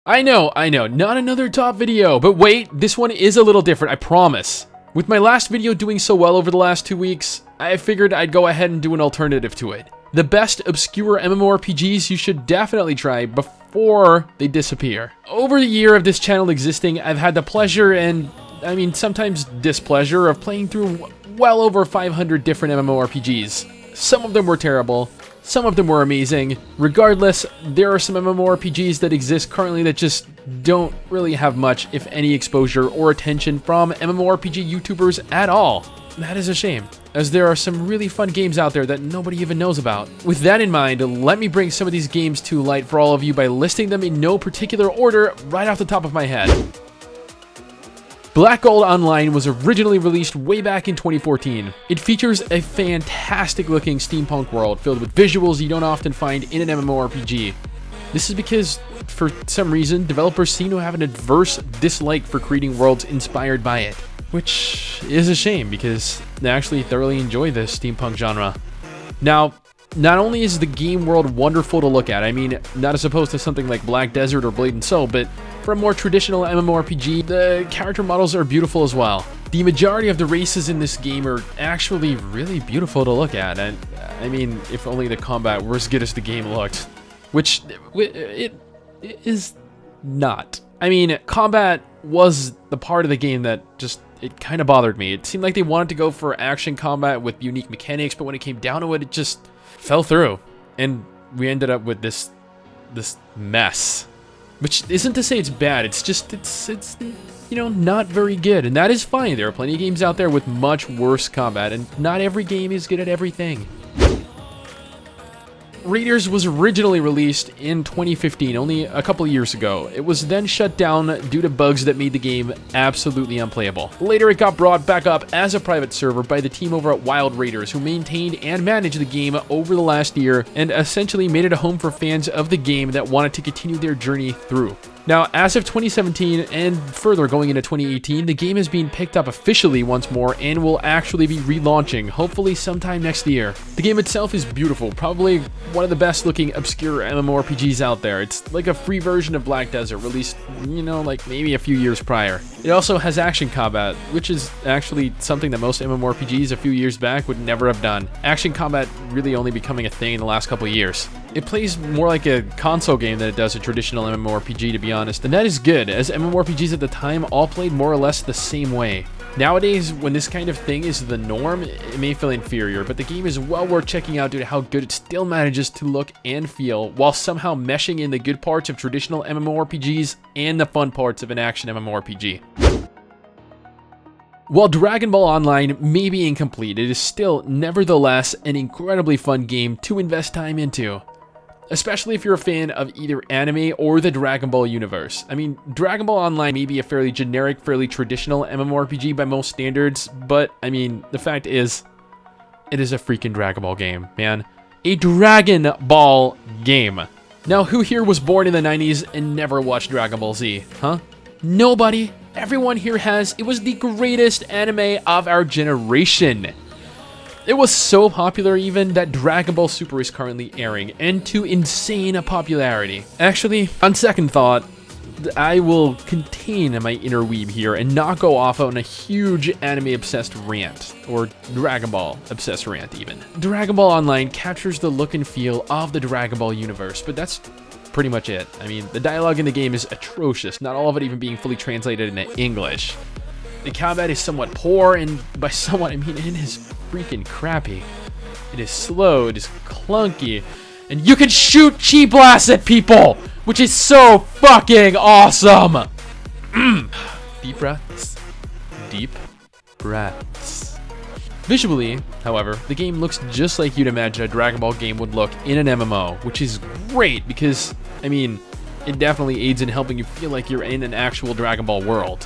I know, not another top video, but wait, this one is a little different, I promise. With my last video doing so well over the last 2 weeks, I figured I'd go ahead and do an alternative to it. The best obscure MMORPGs you should definitely try before they disappear. Over the year of this channel existing, I've had the pleasure and, sometimes displeasure of playing through well over 500 different MMORPGs. Some of them were terrible. Some of them were amazing. Regardless, there are some MMORPGs that exist currently that just don't really have much, if any, exposure or attention from MMORPG YouTubers at all. That is a shame, as there are some really fun games out there that nobody even knows about. With that in mind, let me bring some of these games to light for all of you by listing them in no particular order right off the top of my head. Black Gold Online was originally released way back in 2014. It features a fantastic looking steampunk world filled with visuals you don't often find in an MMORPG. This is because, for some reason, developers seem to have an adverse dislike for creating worlds inspired by it. Which is a shame, because they actually thoroughly enjoy the steampunk genre. Now, not only is the game world wonderful to look at, not as opposed to something like Black Desert or Blade and Soul, but for a more traditional MMORPG, the character models are beautiful as well. The majority of the races in this game are actually really beautiful to look at, and if only the combat were as good as the game looked. Which, it is not. Combat was the part of the game that just, it kind of bothered me. It seemed like they wanted to go for action combat with unique mechanics, but when it came down to it, it just fell through. And we ended up with this mess. Which isn't to say it's bad, it's just, it's not very good. And that is fine. There are plenty of games out there with much worse combat, and not every game is good at everything. Raiders was originally released in 2015, only a couple of years ago. It was then shut down due to bugs that made the game absolutely unplayable. Later, it got brought back up as a private server by the team over at Wild Raiders, who maintained and managed the game over the last year and essentially made it a home for fans of the game that wanted to continue their journey through. Now, as of 2017 and further going into 2018, the game is being picked up officially once more and will actually be relaunching, hopefully sometime next year. The game itself is beautiful, probably one of the best looking obscure MMORPGs out there. It's like a free version of Black Desert, released, like maybe a few years prior. It also has action combat, which is actually something that most MMORPGs a few years back would never have done. Action combat really only becoming a thing in the last couple of years. It plays more like a console game than it does a traditional MMORPG, to be honest, and that is good, as MMORPGs at the time all played more or less the same way. Nowadays, when this kind of thing is the norm, it may feel inferior, but the game is well worth checking out due to how good it still manages to look and feel, while somehow meshing in the good parts of traditional MMORPGs and the fun parts of an action MMORPG. While Dragon Ball Online may be incomplete, it is still, nevertheless, an incredibly fun game to invest time into. Especially if you're a fan of either anime or the Dragon Ball universe. Dragon Ball Online may be a fairly generic, fairly traditional MMORPG by most standards, but, the fact is, it is a freaking Dragon Ball game, man. A Dragon Ball game. Now, who here was born in the 90s and never watched Dragon Ball Z, huh? Nobody. Everyone here has. It was the greatest anime of our generation. It was so popular even that Dragon Ball Super is currently airing, and to insane popularity. Actually, on second thought, I will contain my inner weeb here and not go off on a huge anime-obsessed rant, or Dragon Ball-obsessed rant even. Dragon Ball Online captures the look and feel of the Dragon Ball universe, but that's pretty much it. The dialogue in the game is atrocious, not all of it even being fully translated into English. The combat is somewhat poor, and by somewhat, it is freaking crappy. It is slow, it is clunky, and you can shoot chi blasts at people, which is so fucking awesome. Deep breaths. Deep breaths. Visually, however, the game looks just like you'd imagine a Dragon Ball game would look in an MMO, which is great because, it definitely aids in helping you feel like you're in an actual Dragon Ball world.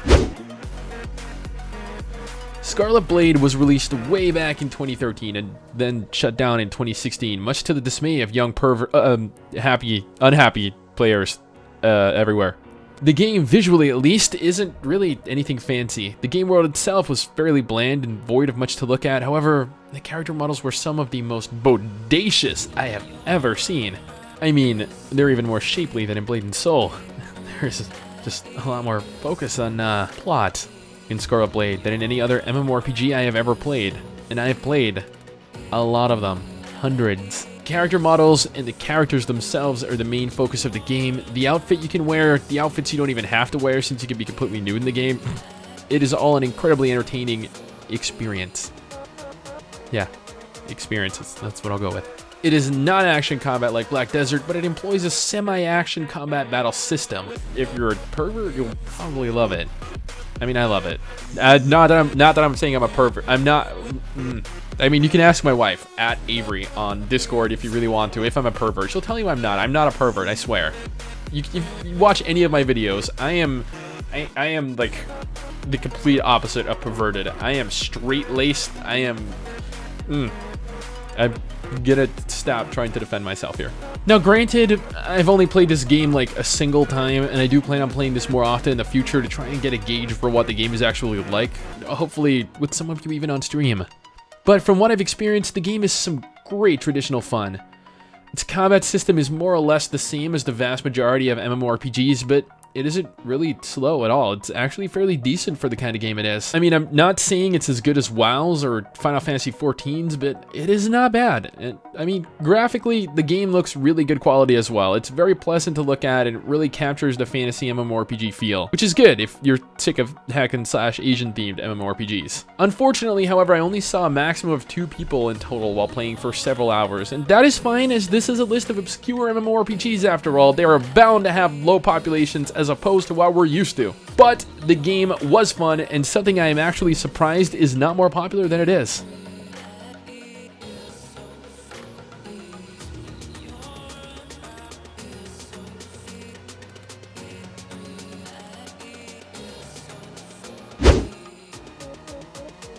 Scarlet Blade was released way back in 2013 and then shut down in 2016, much to the dismay of young unhappy players everywhere. The game, visually at least, isn't really anything fancy. The game world itself was fairly bland and void of much to look at. However, the character models were some of the most bodacious I have ever seen. They're even more shapely than in Blade and Soul. there's just a lot more focus on plot in Scarlet Blade than in any other MMORPG I have ever played. And I have played a lot of them. Hundreds. Character models and the characters themselves are the main focus of the game. The outfit you can wear, the outfits you don't even have to wear since you can be completely nude in the game. It is all an incredibly entertaining experience. Yeah, experiences. That's what I'll go with. It is not action combat like Black Desert, but it employs a semi-action combat battle system. If you're a pervert, you'll probably love it. I mean, I love it. Not that I'm saying I'm a pervert. I'm not. I mean, you can ask my wife at Avery on Discord if you really want to. If I'm a pervert, she'll tell you I'm not. I'm not a pervert. I swear. You watch any of my videos. I am like the complete opposite of perverted. I am straight-laced. I am. I'm gonna stop trying to defend myself here. Now, granted, I've only played this game like a single time, and I do plan on playing this more often in the future to try and get a gauge for what the game is actually like, hopefully with some of you even on stream. But from what I've experienced, the game is some great traditional fun. Its combat system is more or less the same as the vast majority of MMORPGs, but it isn't really slow at all. It's actually fairly decent for the kind of game it is. I mean, I'm not saying it's as good as WoW's or Final Fantasy XIV's, but it is not bad. And, I mean, graphically, the game looks really good quality as well. It's very pleasant to look at and it really captures the fantasy MMORPG feel, which is good if you're sick of hack and slash Asian themed MMORPGs. Unfortunately, however, I only saw a maximum of 2 people in total while playing for several hours, and that is fine as this is a list of obscure MMORPGs after all. They are bound to have low populations as opposed to what we're used to. But the game was fun, and something I am actually surprised is not more popular than it is.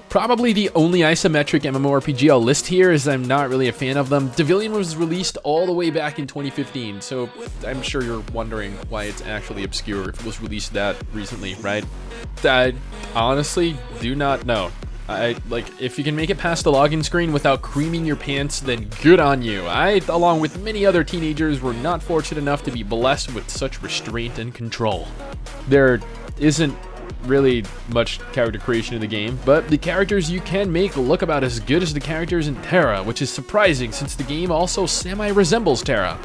Probably the only isometric MMORPG I'll list here, as I'm not really a fan of them. Devilian was released all the way back in 2015, so I'm sure you're wondering why it's actually obscure if it was released that recently, right? I honestly do not know. If you can make it past the login screen without creaming your pants, then good on you. I, along with many other teenagers, were not fortunate enough to be blessed with such restraint and control. There isn't really much character creation in the game, but the characters you can make look about as good as the characters in Terra, which is surprising since the game also semi-resembles Terra,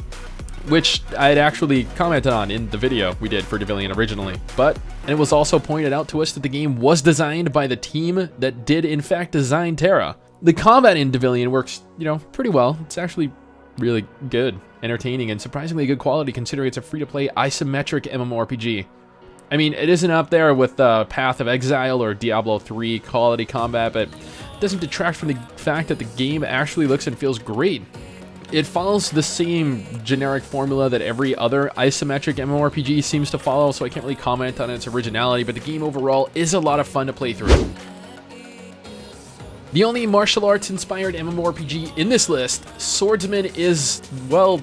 which I had actually commented on in the video we did for Devilian originally. And it was also pointed out to us that the game was designed by the team that did in fact design Terra. The combat in Devilian works, pretty well. It's actually really good, entertaining, and surprisingly good quality considering it's a free-to-play isometric MMORPG. I mean, it isn't up there with Path of Exile or Diablo 3 quality combat, but it doesn't detract from the fact that the game actually looks and feels great. It follows the same generic formula that every other isometric MMORPG seems to follow, so I can't really comment on its originality, but the game overall is a lot of fun to play through. The only martial arts inspired MMORPG in this list, Swordsman, is, well,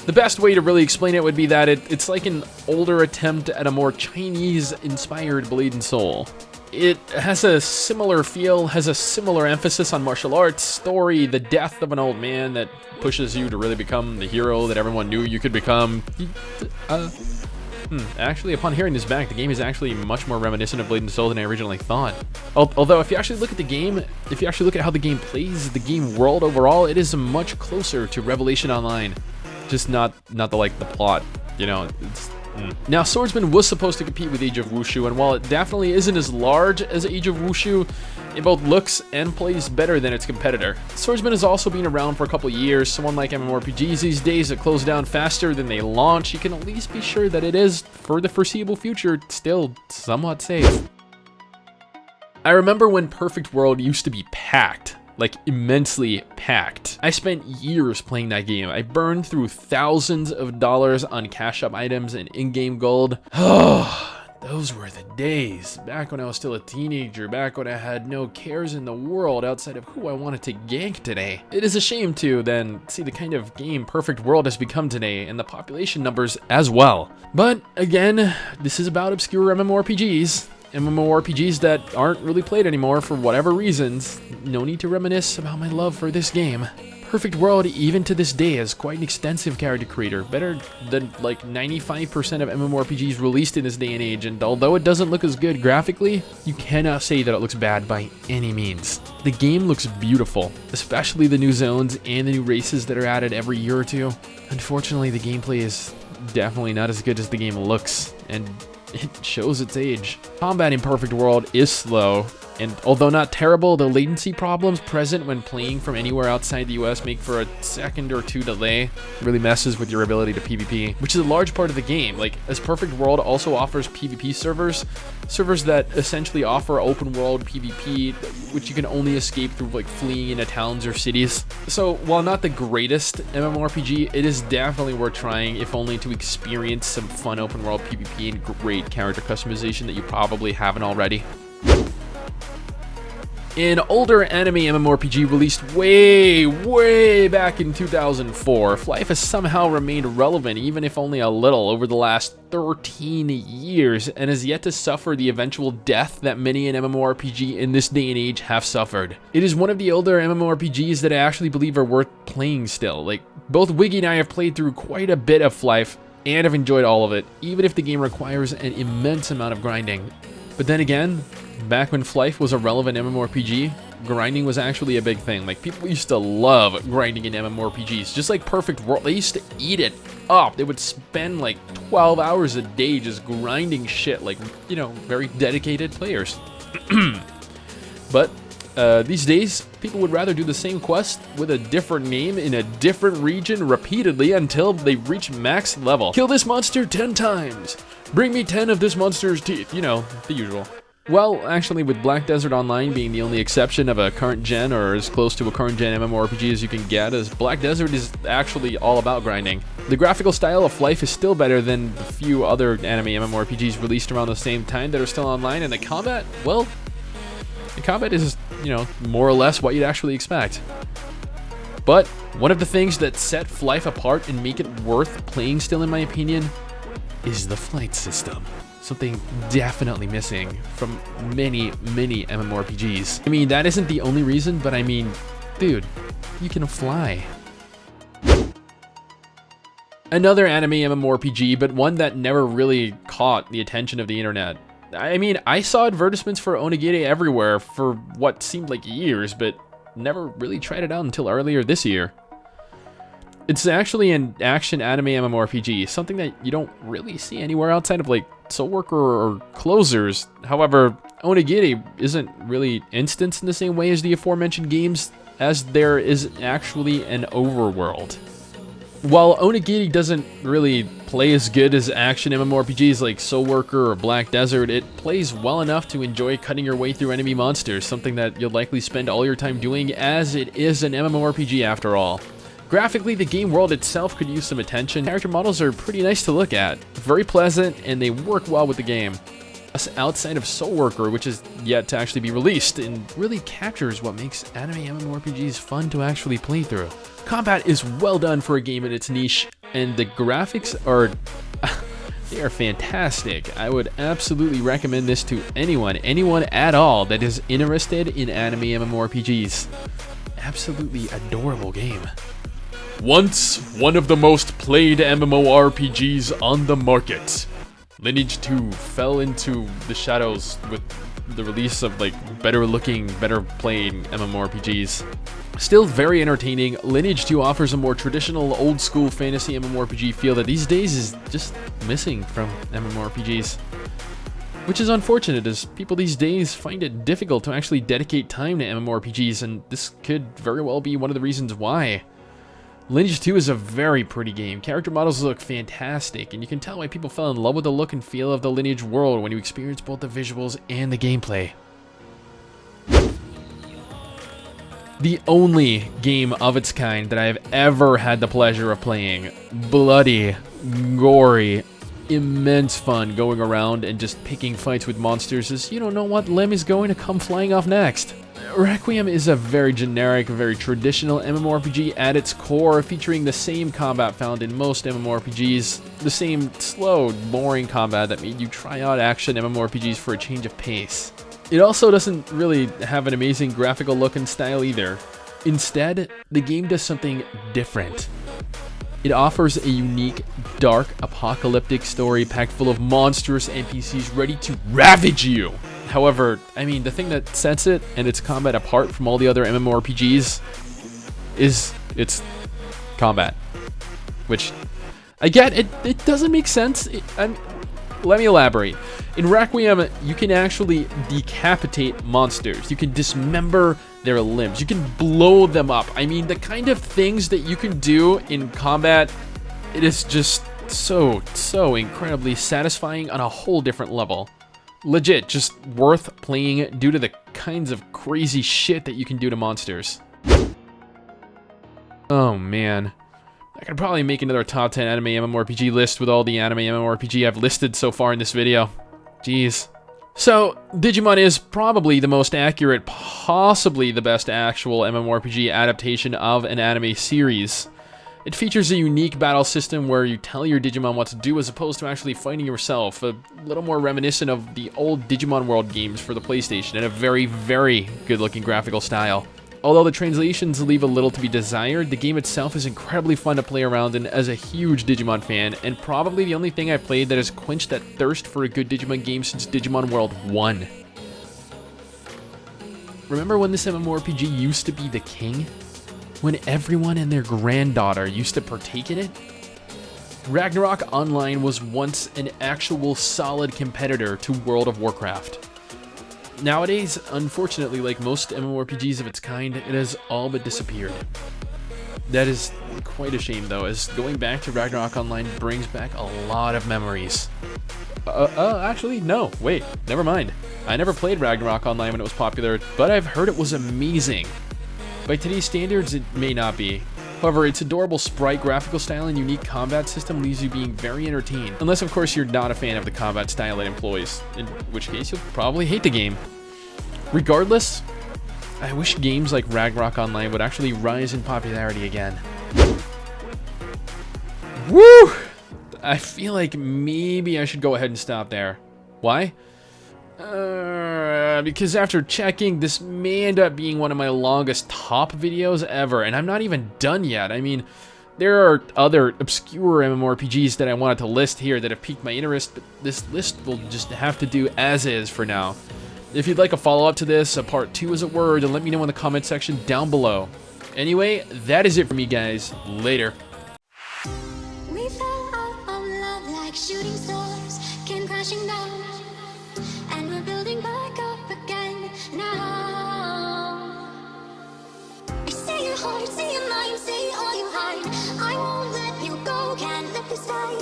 the best way to really explain it would be that it's like an older attempt at a more Chinese-inspired Blade and Soul. It has a similar feel, has a similar emphasis on martial arts, story, the death of an old man that pushes you to really become the hero that everyone knew you could become. Actually, upon hearing this back, the game is actually much more reminiscent of Blade and Soul than I originally thought. Although, if you actually look at the game, if you actually look at how the game plays, the game world overall, it is much closer to Revelation Online. Just not the plot, Now, Swordsman was supposed to compete with Age of Wushu, and while it definitely isn't as large as Age of Wushu, it both looks and plays better than its competitor. Swordsman has also been around for a couple years, so unlike MMORPGs these days that close down faster than they launch, you can at least be sure that it is, for the foreseeable future, still somewhat safe. I remember when Perfect World used to be packed. Like, immensely packed. I spent years playing that game. I burned through thousands of dollars on cash up items and in-game gold. Those were the days. Back when I was still a teenager, back when I had no cares in the world outside of who I wanted to gank today. It is a shame to then see the kind of game Perfect World has become today, and the population numbers as well. But again, this is about obscure MMORPGs. MMORPGs that aren't really played anymore for whatever reasons. No need to reminisce about my love for this game. Perfect World, even to this day, has quite an extensive character creator, better than like 95% of MMORPGs released in this day and age, and although it doesn't look as good graphically, you cannot say that it looks bad by any means. The game looks beautiful, especially the new zones and the new races that are added every year or two. Unfortunately, the gameplay is definitely not as good as the game looks, and it shows its age. Combat in Perfect World is slow, and although not terrible, the latency problems present when playing from anywhere outside the US make for a second or two delay. It really messes with your ability to PvP, which is a large part of the game. Like, as Perfect World also offers PvP servers that essentially offer open world PvP, which you can only escape through like fleeing into towns or cities. So while not the greatest MMORPG, it is definitely worth trying, if only to experience some fun open world PvP and great character customization that you probably haven't already. An older anime MMORPG released way back in 2004, Flyff has somehow remained relevant, even if only a little, over the last 13 years, and has yet to suffer the eventual death that many an MMORPG in this day and age have suffered. It is one of the older MMORPGs that I actually believe are worth playing still. Like, both Wiggy and I have played through quite a bit of Flyff, and have enjoyed all of it, even if the game requires an immense amount of grinding. But then again, back when Flyff was a relevant MMORPG, grinding was actually a big thing. Like, people used to love grinding in MMORPGs, just like Perfect World. They used to eat it up. They would spend like 12 hours a day just grinding shit, like, you know, very dedicated players. But these days, people would rather do the same quest with a different name in a different region repeatedly until they reach max level. Kill this monster 10 times. Bring me 10 of this monster's teeth. You know, the usual. Well, actually, with Black Desert Online being the only exception of a current gen, or as close to a current gen MMORPG as you can get, as Black Desert is actually all about grinding. The graphical style of Flyff is still better than the few other anime MMORPGs released around the same time that are still online, and the combat, well, the combat is, you know, more or less what you'd actually expect. But one of the things that set Flyff apart and make it worth playing still, in my opinion, is the flight system. Something definitely missing from many MMORPGs. I mean, that isn't the only reason, but I mean, dude, you can fly. Another anime MMORPG, but one that never really caught the attention of the internet. I mean, I saw advertisements for Onigiri everywhere for what seemed like years, but never really tried it out until earlier this year. It's actually an action anime MMORPG, something that you don't really see anywhere outside of like Soul Worker or Closers. However, Onigiri isn't really instanced in the same way as the aforementioned games, as there is actually an overworld. While Onigiri doesn't really play as good as action MMORPGs like Soul Worker or Black Desert, it plays well enough to enjoy cutting your way through enemy monsters, something that you'll likely spend all your time doing, as it is an MMORPG after all. Graphically, the game world itself could use some attention. Character models are pretty nice to look at, very pleasant, and they work well with the game. Outside of Soul Worker, which is yet to actually be released, and really captures what makes anime MMORPGs fun to actually play through. Combat is well done for a game in its niche, and the graphics are they are fantastic. I would absolutely recommend this to anyone at all that is interested in anime MMORPGs. Absolutely adorable game. Once one of the most played MMORPGs on the market, Lineage 2 fell into the shadows with the release of like better looking, better playing MMORPGs. Still very entertaining, Lineage 2 offers a more traditional old school fantasy MMORPG feel that these days is just missing from MMORPGs. Which is unfortunate, as people these days find it difficult to actually dedicate time to MMORPGs, and this could very well be one of the reasons why. Lineage 2 is a very pretty game. Character models look fantastic, and you can tell why people fell in love with the look and feel of the Lineage world when you experience both the visuals and the gameplay. The only game of its kind that I have ever had the pleasure of playing. Bloody, gory, immense fun going around and just picking fights with monsters as you don't know what limb is going to come flying off next. Requiem is a very generic, very traditional MMORPG at its core, featuring the same combat found in most MMORPGs, the same slow, boring combat that made you try out action MMORPGs for a change of pace. It also doesn't really have an amazing graphical look and style either. Instead, the game does something different. It offers a unique, dark, apocalyptic story packed full of monstrous NPCs ready to ravage you. However, I mean, the thing that sets it and its combat apart from all the other MMORPGs is its combat. Which, I get, it doesn't make sense. Let me elaborate. In Requiem, you can actually decapitate monsters. You can dismember their limbs. You can blow them up. I mean, the kind of things that you can do in combat, it is just so incredibly satisfying on a whole different level. Legit, just worth playing due to the kinds of crazy shit that you can do to monsters. Oh man. I could probably make another top 10 anime MMORPG list with all the anime MMORPG I've listed so far in this video. Jeez. So, Digimon is probably the most accurate, possibly the best actual MMORPG adaptation of an anime series. It features a unique battle system where you tell your Digimon what to do as opposed to actually fighting yourself, a little more reminiscent of the old Digimon World games for the PlayStation, and a very good-looking graphical style. Although the translations leave a little to be desired, the game itself is incredibly fun to play around in as a huge Digimon fan, and probably the only thing I've played that has quenched that thirst for a good Digimon game since Digimon World 1. Remember when this MMORPG used to be the king? When everyone and their granddaughter used to partake in it? Ragnarok Online was once an actual solid competitor to World of Warcraft. Nowadays, unfortunately, like most MMORPGs of its kind, it has all but disappeared. That is quite a shame though, as going back to Ragnarok Online brings back a lot of memories. Actually, no, wait, never mind. I never played Ragnarok Online when it was popular, but I've heard it was amazing. By today's standards, it may not be. However, its adorable sprite, graphical style, and unique combat system leaves you being very entertained. Unless, of course, you're not a fan of the combat style it employs, in which case you'll probably hate the game. Regardless, I wish games like Ragnarok Online would actually rise in popularity again. Woo! I feel like maybe I should go ahead and stop there. Why? Because after checking, this may end up being one of my longest top videos ever, and I'm not even done yet. I mean, there are other obscure MMORPGs that I wanted to list here that have piqued my interest, but this list will just have to do as is for now. If you'd like a follow-up to this, a part 2 as it were, then let me know in the comment section down below. Anyway, that is it for me, guys. Later.